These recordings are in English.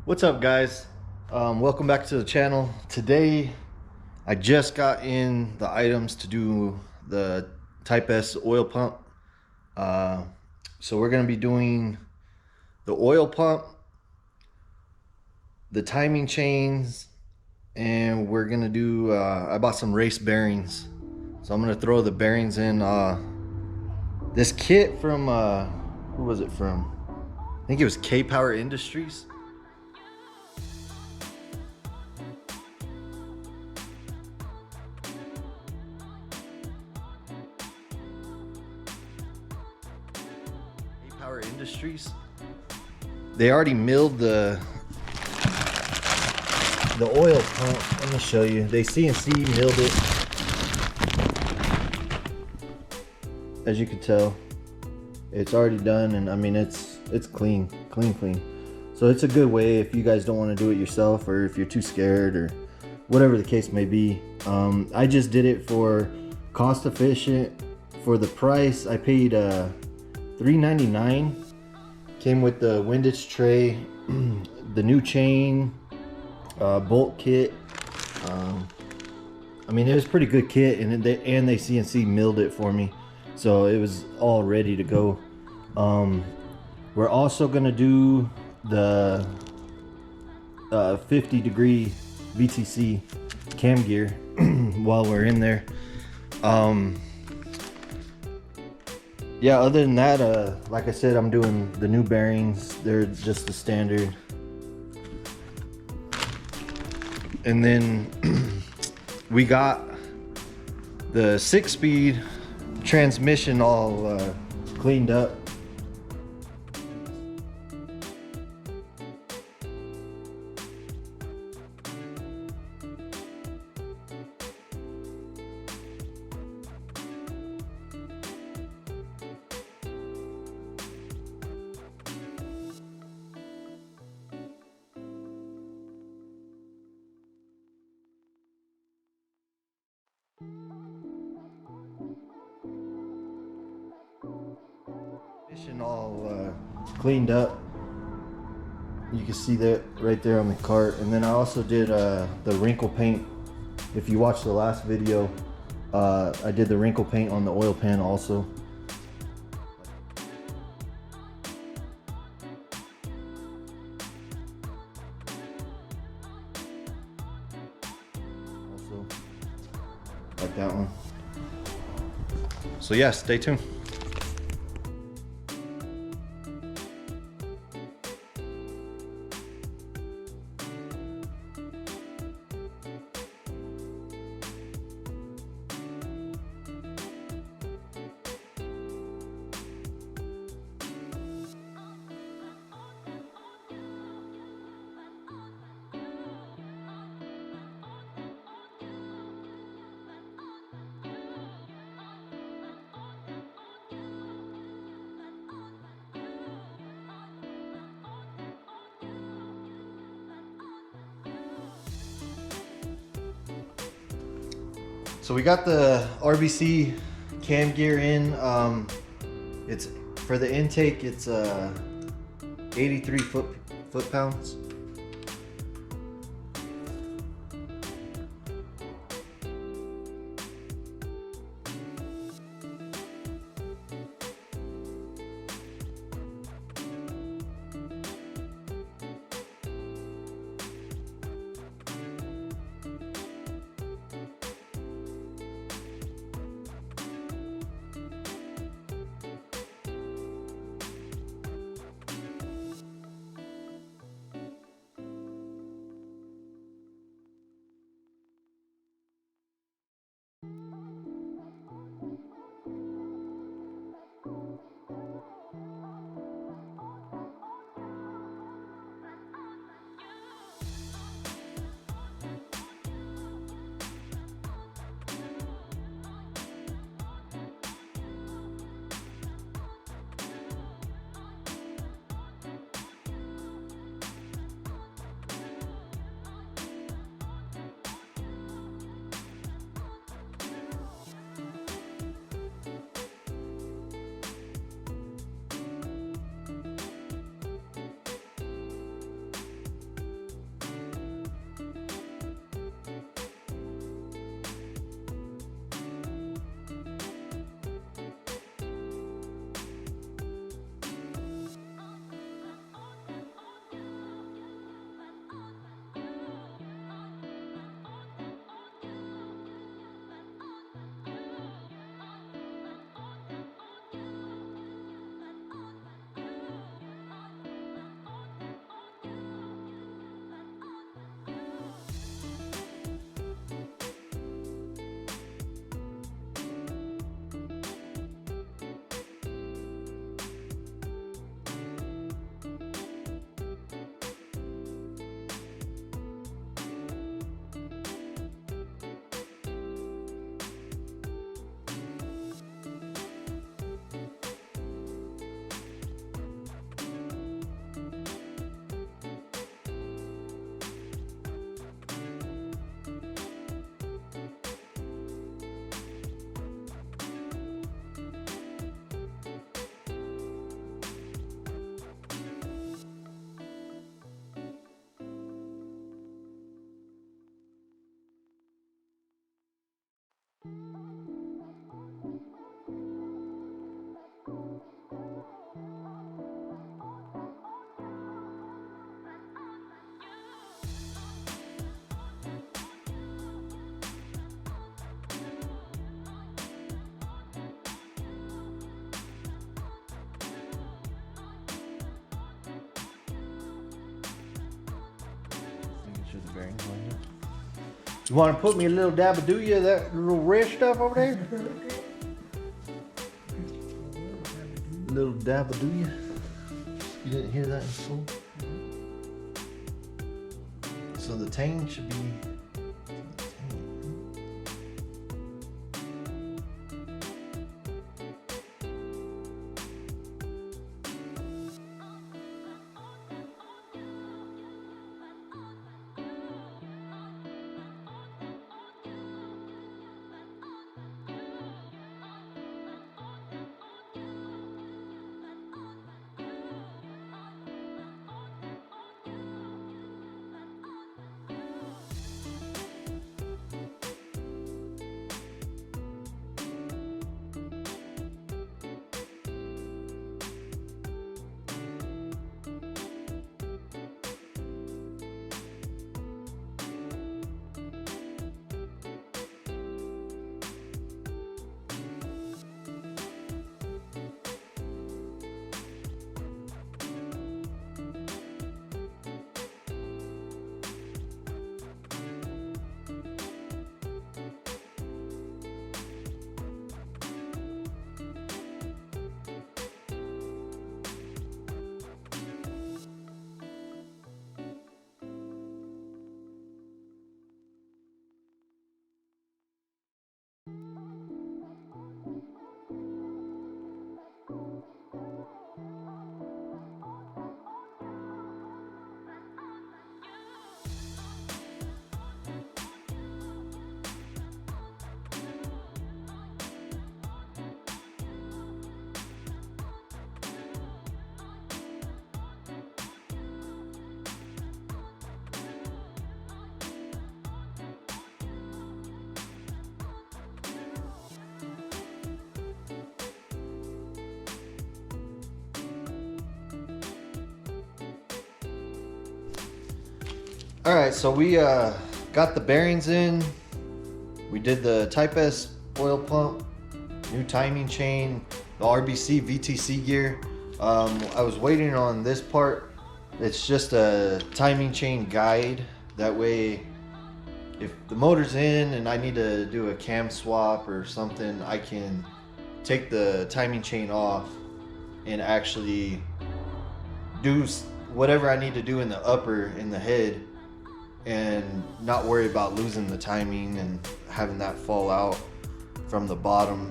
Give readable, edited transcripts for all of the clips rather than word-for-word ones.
What's up, guys? Welcome back to the channel. Today I just got in the items to do the Type S oil pump. So we're going to be doing the oil pump, the timing chains, and we're going to do I bought some race bearings, so I'm going to throw the bearings in this kit from who was it from? I think it was K Power Industries. Power Industries. They already milled the oil pump. Let me show you. They CNC milled it. As you can tell, it's already done, and I mean it's clean. So it's a good way if you guys don't want to do it yourself, or if you're too scared, or whatever the case may be. I just did it for cost efficient. For the price, I paid $3.99. Came with the windage tray, the new chain, bolt kit. I mean, it was a pretty good kit, and they CNC milled it for me, so it was all ready to go. We're also gonna do the 50-degree VTC cam gear while we're in there. Yeah, other than that, like I said, I'm doing the new bearings. They're just the standard. And then we got the 6-speed transmission all cleaned up. All cleaned up. You can see that right there on the cart. And then I also did the wrinkle paint. If you watched the last video, I did the wrinkle paint on the oil pan also. Also, like that one. So yeah, stay tuned. So we got the RBC cam gear in. It's for the intake. It's 83 foot-pounds. bearings lined up. You want to put me a little dabadooya of that little red stuff over there? A little dabadooya. You didn't hear that in school? So the tang should be. All right, so we got the bearings in. We did the Type S oil pump, new timing chain, the RBC VTC gear. I was waiting on this part. It's just a timing chain guide. That way, if the motor's in and I need to do a cam swap or something, I can take the timing chain off and actually do whatever I need to do in the upper, in the head, and not worry about losing the timing and having that fall out from the bottom.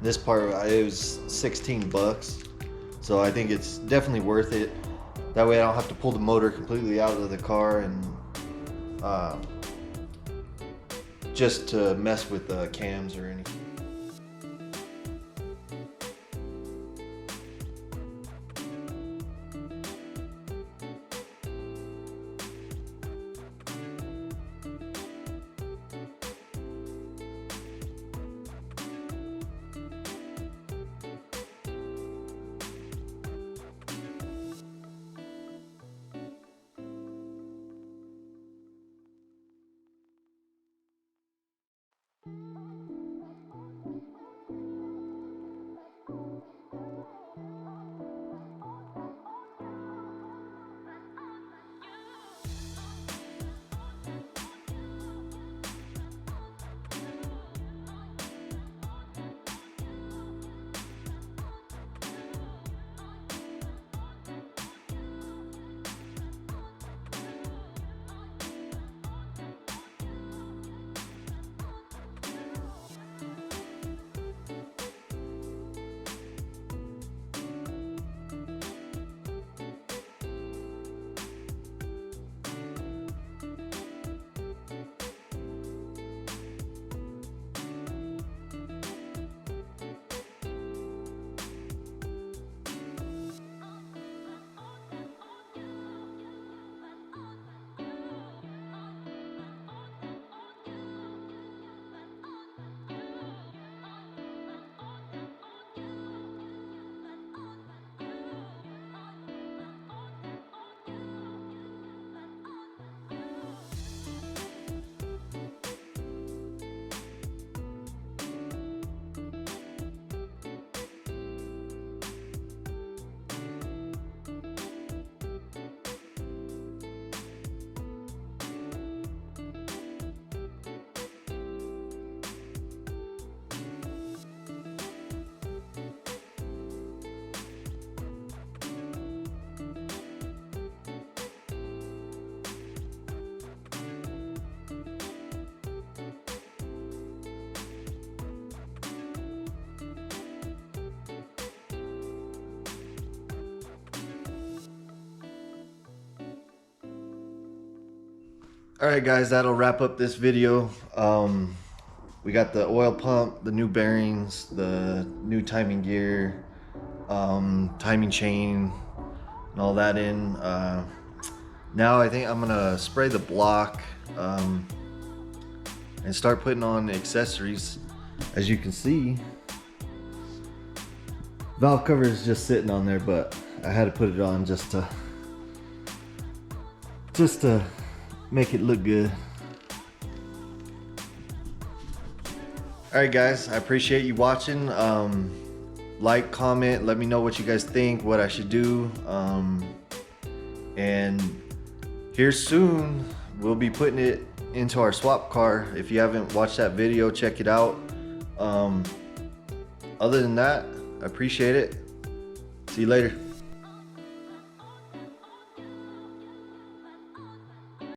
This part, it was $16, so I think it's definitely worth it. That way I don't have to pull the motor completely out of the car and just to mess with the cams or anything. All right, guys, that'll wrap up this video. We got the oil pump, the new bearings, the new timing gear, timing chain, and all that in. Now I think I'm gonna spray the block and start putting on the accessories. As you can see, valve cover is just sitting on there, but I had to put it on just to make it look good. All right, guys, I appreciate you watching. Like, comment, let me know what you guys think, what I should do. And here soon, we'll be putting it into our swap car. If you haven't watched that video, check it out. Other than that, I appreciate it. See you later.